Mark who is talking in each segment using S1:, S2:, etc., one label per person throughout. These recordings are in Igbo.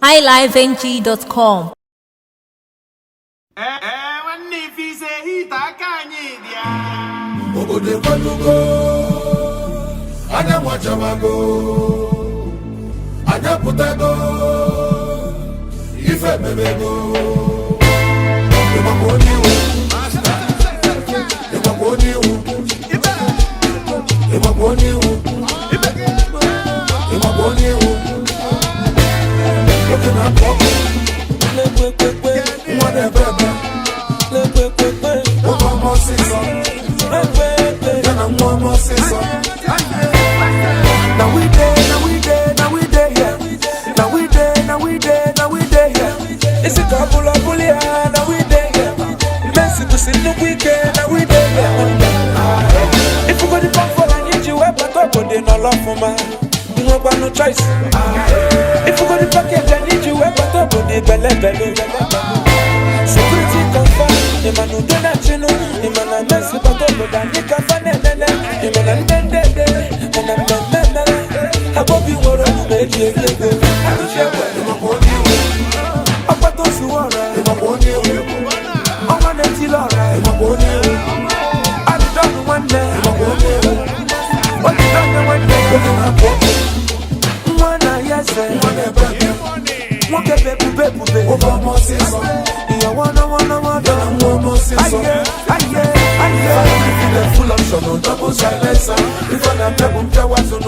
S1: highlifeng.com.
S2: Obodo kwalugo, anya mwachamago, anya putago, ife bebego. Imakoniu, Imakoniu, Imakoniu, Imakoniu. Looking at Papa, one of them, one more season. One more season. Now we there, yeah. Now we there, yeah. It's a couple of bullies, now we there, yeah. Messi was in the weekend, now we there, yeah. If you got the phone for I need you, but they no love for man. You no got no choice. If you got the package, I need you, but they belly. Security confirm, the man who do not know, the man I mess with, but I can't find it. The man I'm dead, and I'm dead. I hope you were on the baby. I'm sure I'm about to see what I'm on the Tila. I'm done one day. What you done one day? One I yes, one baby, over more season. You wanna one more season. Full option on double silencer. If I am double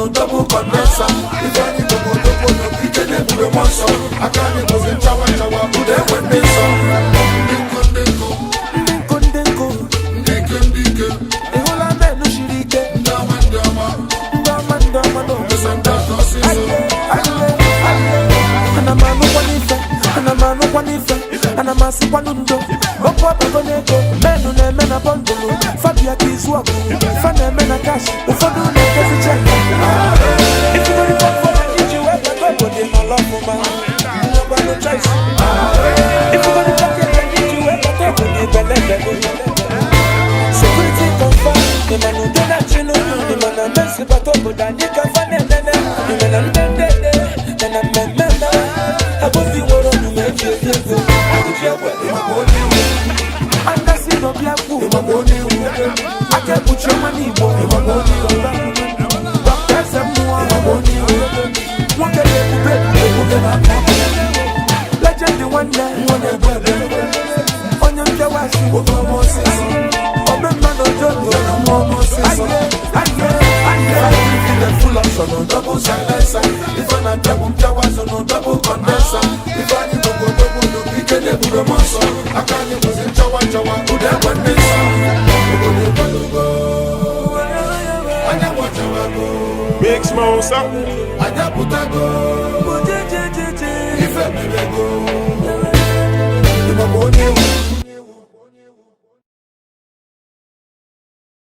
S2: on double condenser. If I need to go no kitchen and do a monster. I can't go in Chawa, do them when they the whole of them no shirike. Dama. And I'm a Sipanundo, Opa Bonego, Menu Mena Bondolo, Fabia Kizwaku, Fana Mena Cash, Ufadu Nakazicha. If you don't for I you ever they no love for man. You know no choice. If you got the package, I need you ever they Security confirm, the man who do not you know, the man I'm messy, but I can find it. The man I'm dead, and I'm I will be one of you, make you. I can't see no black woman. I can't put your money, boy. Doctors and more. One can legend the one day. On your Jawasi, over more season. Or remember no joke, more season. I full option on double silencer. If I'm not double Jawas on double condenser. If I need to go double, no pick it up with a monster. I can't use in Jawa, who that one is. Big Smoke, I got put a go.